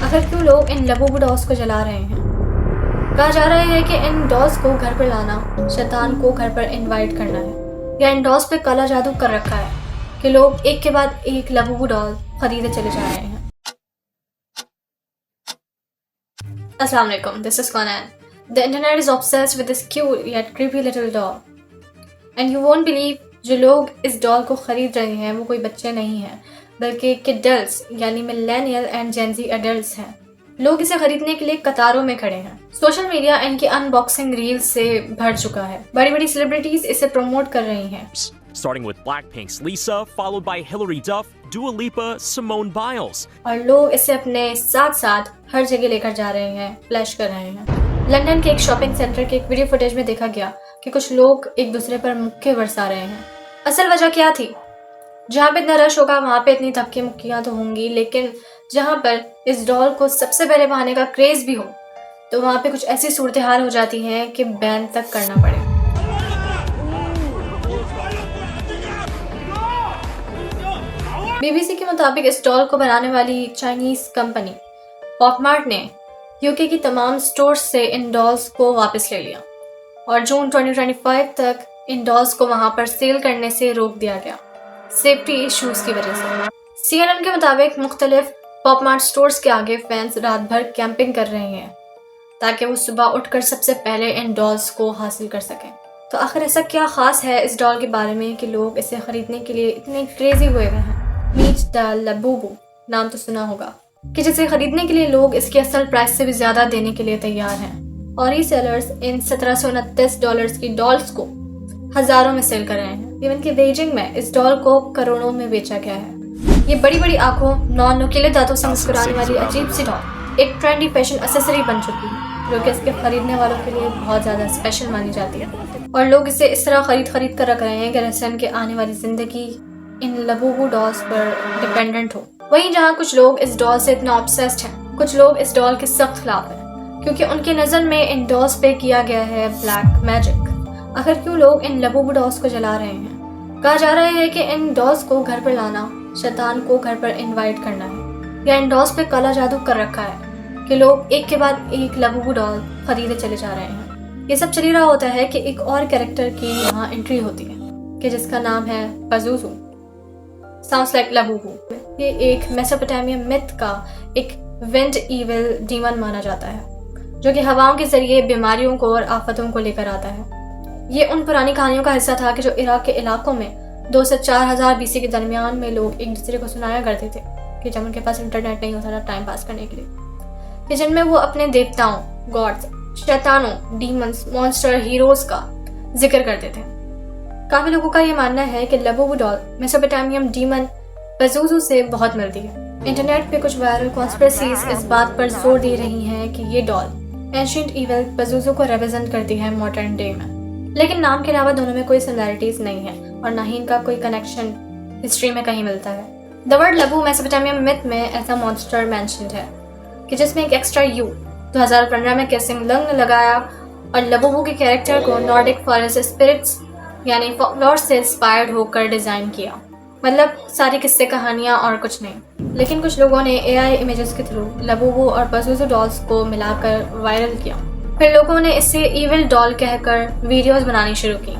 आखिर क्यों लोग इन लबूबू डॉल्स को जला रहे हैं? कहा जा रहा है कि इन डॉल्स को घर पर लाना शैतान को घर पर इनवाइट करना है, या इन डॉल्स पे काला जादू कर रखा है कि लोग एक के बाद एक लबूबू डॉल खरीदे चले जा रहे हैं। Assalamu alaikum, this is Conan. The internet is obsessed with this cute yet creepy little doll. And you won't believe जो लोग इस डॉल को खरीद रहे हैं वो कोई बच्चे नहीं हैं, बल्कि किडल्स यानी मिलेनियल एंड जेनजी एडल्ट्स हैं। लोग इसे खरीदने के लिए कतारों में खड़े हैं। सोशल मीडिया इनकी अनबॉक्सिंग रील्स से भर चुका है। बड़ी बड़ी सेलिब्रिटीज इसे प्रमोट कर रही हैं। Starting with Blackpink's Lisa, followed by Hilary Duff, Dua Lipa, Simone Biles. और लोग इसे अपने साथ साथ हर जगह लेकर जा रहे हैं, फ्लैश कर रहे हैं। लंदन के एक शॉपिंग सेंटर के एक वीडियो फुटेज में देखा गया कि कुछ लोग एक दूसरे पर मुक्के बरसा रहे हैं। असल वजह क्या थी? जहाँ पे इतना रश होगा वहाँ पे इतनी धक्के मुक्कियाँ तो होंगी, लेकिन जहाँ पर इस डॉल को सबसे पहले पाने का क्रेज भी हो तो वहाँ पे कुछ ऐसी सूरत हाल हो जाती है कि बैन तक करना पड़े। बीबीसी के मुताबिक इस डॉल को बनाने वाली चाइनीज कंपनी पॉपमार्ट ने यूके की तमाम स्टोर्स से इन डॉल्स को वापस ले लिया और जून 2025 तक इन डॉल्स को वहां पर सेल करने से रोक दिया गया, सेफ्टी इश्यूज की वजह से। CNN के मुताबिक मुख्तलिफ पॉपमार्ट स्टोर्स के आगे फैंस रात भर कैंपिंग कर रहे हैं ताकि वो सुबह उठकर सबसे पहले इन डॉल्स को हासिल कर सकें। तो आखिर ऐसा क्या खास है इस डॉल के बारे में कि लोग इसे खरीदने के लिए इतने क्रेजी हुए हुए हैं? मीट द लबूबू नाम तो सुना होगा, कि जिसे खरीदने के लिए लोग इसके असल प्राइस से भी ज्यादा देने के लिए तैयार हैं और रीसेलर्स इन $1729 की डॉल्स को हजारों में सेल कर रहे हैं। इवन कि बीजिंग में इस डॉल को करोड़ों में बेचा गया है। ये बड़ी बड़ी आंखों, नॉन नुकीले दांतों से मुस्कुराने वाली अजीब सी डॉल एक ट्रेंडी फैशन एक्सेसरी बन चुकी है, जो कि इसके खरीदने वालों के लिए बहुत ज्यादा स्पेशल मानी जाती है। और लोग इसे इस तरह खरीद कर रख रहे हैं कि रसन के आने वाली जिंदगी इन लबूबू डॉल्स पर डिपेंडेंट हो। वहीं जहाँ कुछ लोग इस डॉल से इतना ऑब्सेस्ड हैं, कुछ लोग इस डॉल के सख्त खिलाफ हैं, क्योंकि उनकी नजर में इन डॉल्स पे किया गया है ब्लैक मैजिक। आखिर क्यों लोग इन लबूबू डॉल्स को जला रहे हैं? कहा जा रहा है कि इन डॉल्स को घर पर लाना शैतान को घर पर इनवाइट करना है, या इन डॉल्स पे काला जादू कर रखा है कि लोग एक के बाद एक लबूबू डॉल खरीदे चले जा रहे हैं। ये सब चल रहा होता है कि एक और कैरेक्टर की यहाँ एंट्री होती है कि जिसका नाम है पजूजू, साउंड्स लाइक लबूबू। ये एक मेसोपोटामियन मिथ का एक विंड इविल डीमन माना जाता है, जो कि हवाओं के जरिए बीमारियों को और आफतों को लेकर आता है। ये उन पुरानी कहानियों का हिस्सा था कि जो इराक के इलाकों में 2 से 4000 BC के दरमियान में लोग एक दूसरे को सुनाया करते थे, कि जब उनके पास इंटरनेट नहीं होता था टाइम पास करने के लिए, कि जिनमें वो अपने देवताओं, गॉड्स, शैतानों, डीमंस, मॉन्स्टर, हीरोज का जिक्र करते थे। काफी लोगों का ये मानना है कि लबूबू डॉल मेसोपोटामियन डीमन पजूजू से बहुत मिलती है। इंटरनेट पे कुछ वायरल कॉन्स्पिरेसीज इस बात पर जोर दे रही हैं कि ये डॉल एंशिएंट इविल पजूजू को रिप्रेजेंट करती है मॉडर्न डे में, लेकिन नाम के अलावा दोनों में कोई सिमिलैरिटीज नहीं है और ना ही इनका कोई कनेक्शन हिस्ट्री में कहीं मिलता है। द वर्ड लबू मेसोपोटामियन मिथ में ऐसा मॉन्स्टर मेंशन्ड है कि जिसमें एक एक्स्ट्रा यू 2015 में केसिंग लंग ने लगाया और लबूबू के कैरेक्टर को नॉर्डिक फॉरेस्ट स्पिरिट्स यानी फॉकलोर से इंस्पायर्ड होकर डिजाइन किया। मतलब सारी किस्से कहानियां और कुछ नहीं। लेकिन कुछ लोगों ने AI इमेजेस के थ्रू लबूबू और पजूजू डॉल्स को मिलाकर वायरल किया। फिर लोगों ने इसे इविल डॉल कहकर वीडियोस बनानी शुरू की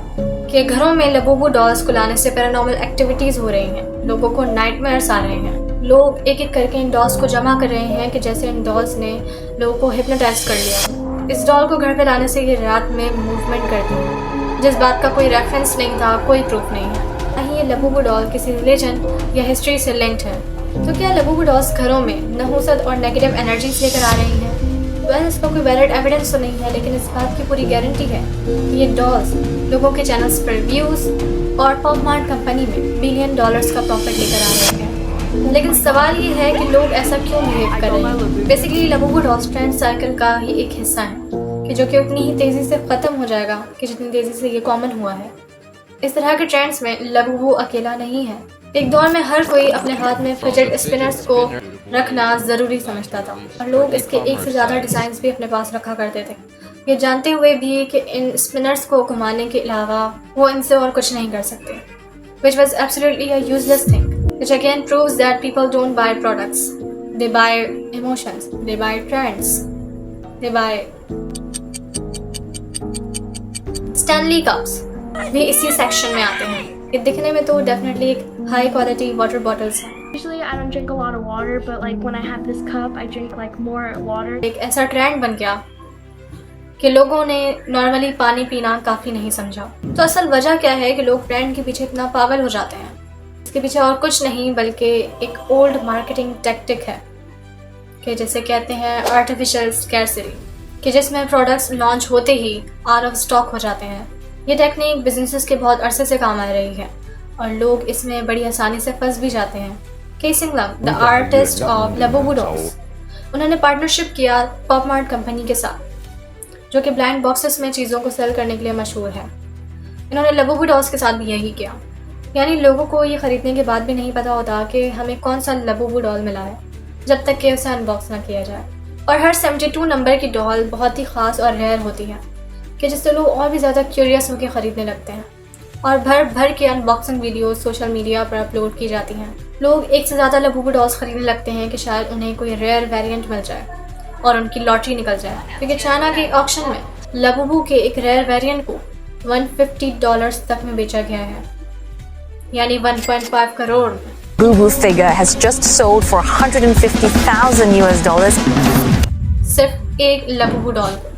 कि घरों में लबूबू डॉल्स को लाने से पैरानॉर्मल एक्टिविटीज हो रही हैं, लोगों को नाइटमेयर्स आ रहे हैं। लोग एक एक करके इन डॉल्स को जमा कर रहे हैं कि जैसे इन डॉल्स ने लोगों को हिप्नोटाइज कर लिया। इस डॉल को घर पे लाने से ये रात में मूवमेंट करती है, जिस बात का कोई रेफरेंस नहीं था, कोई प्रूफ नहीं है। कहीं ये लबूबू डॉल किसी रिलीजन या हिस्ट्री से लिंक्ड है। तो क्या लबूबू डॉल्स घरों में नहुसत और नेगेटिव एनर्जीज लेकर आ रही हैं? इसका कोई वैलिड एविडेंस तो नहीं है, लेकिन इस बात की पूरी गारंटी है कि ये डॉल्स लोगों के चैनल्स पर व्यूज और पॉपमार्ट कंपनी में $billion का प्रॉफिट लेकर आ रहे हैं। लेकिन सवाल ये है कि लोग ऐसा क्यों बिहेव कर रहे हैं? Basically Labubu dolls trend cycle का ही एक हिस्सा है कि जो कि उतनी ही तेजी से खत्म हो जाएगा कि जितनी तेजी से ये कॉमन हुआ है। इस तरह के ट्रेंड्स में लबूबू अकेला नहीं है। एक दौर में हर कोई अपने हाथ में फिजेट स्पिनर्स को रखना जरूरी समझता था और लोग इसके एक से ज्यादा डिजाइन्स भी अपने पास रखा करते थे, ये जानते हुए भी कि इन स्पिनर्स को घुमाने के अलावा वो इनसे और कुछ नहीं कर सकते, which was absolutely a useless thing, which again proves that people don't buy products, they buy emotions, they buy trends, they buy Stanley Cups भी इसी सेक्शन में आते हैं। ये दिखने में तो डेफिनेटली एक हाई क्वालिटी वाटर बॉटल्स हैं। Usually I don't drink a lot of water, but like when I have this cup, I drink like more water. एक ऐसा ट्रेंड बन गया कि लोगों ने नॉर्मली पानी पीना काफ़ी नहीं समझा। तो असल वजह क्या है कि लोग ट्रेंड के पीछे इतना पागल हो जाते हैं? इसके पीछे और कुछ नहीं बल्कि एक ओल्ड मार्केटिंग टैक्टिक है कि जैसे कहते हैं आर्टिफिशियल स्कैर्सिटी, कि जिसमें प्रोडक्ट्स लॉन्च होते ही आउट ऑफ स्टॉक हो जाते हैं। ये टेक्निक बिजनेसेस के बहुत अरसे से काम आ रही है और लोग इसमें बड़ी आसानी से फंस भी जाते हैं। Kasing Lung, the artist of Labubu dolls, उन्होंने पार्टनरशिप किया पॉपमार्ट कंपनी के साथ, जो कि ब्लैंक बॉक्सेस में चीज़ों को सेल करने के लिए मशहूर है। इन्होंने लाबुबू डॉल्स के साथ भी यही किया, यानी लोगों को ये ख़रीदने के बाद भी नहीं पता होता कि हमें कौन सा लाबुबू डॉल मिला है जब तक कि उसे अनबॉक्स ना किया जाए। और हर 72 नंबर की डॉल बहुत ही ख़ास और रेयर होती है कि जिससे लोग और भी ज़्यादा क्यूरियस होकर ख़रीदने लगते हैं और भर भर के अनबॉक्सिंग वीडियोस सोशल मीडिया पर अपलोड की जाती हैं। लोग एक से ज़्यादा लाबुबू डॉल्स ख़रीदने लगते हैं कि शायद उन्हें कोई रेयर वेरिएंट मिल जाए और उनकी लॉटरी निकल जाए, क्योंकि चाइना के ऑक्शन में लाबुबू के एक रेयर वेरिएंट को $150 तक में बेचा गया है, यानी 1.5 crore. Labubu's figure has just sold for $150,000 सिर्फ एक लाबुबू डॉल को,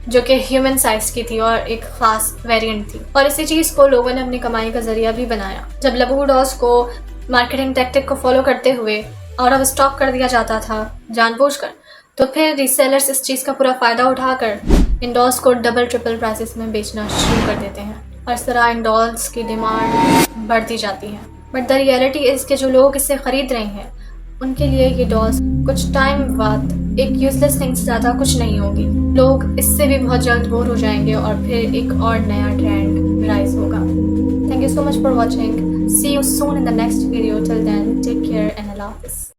जो कि ह्यूमन साइज की थी और एक खास वेरिएंट थी। और इसी चीज़ को लोगों ने अपनी कमाई का जरिया भी बनाया। जब लाबुबू डॉल्स को मार्केटिंग टैक्टिक को फॉलो करते हुए आउट ऑफ स्टॉक कर दिया जाता था जानबूझकर, तो फिर रीसेलर्स इस चीज़ का पूरा फ़ायदा उठाकर इन डॉल्स को डबल ट्रिपल प्राइसेस में बेचना शुरू कर देते हैं और इस तरह इन डॉल्स की डिमांड बढ़ती जाती है। बट द रियलिटी इज़ कि जो लोग इसे ख़रीद रहे हैं उनके लिए ये डॉल्स कुछ टाइम बाद एक यूजलेस थिंग से ज़्यादा कुछ नहीं होगी। लोग इससे भी बहुत जल्द बोर हो जाएंगे और फिर एक और नया ट्रेंड राइज होगा। Thank you so much for watching. See you soon in the next video. Till then, take care and Allah Hafiz.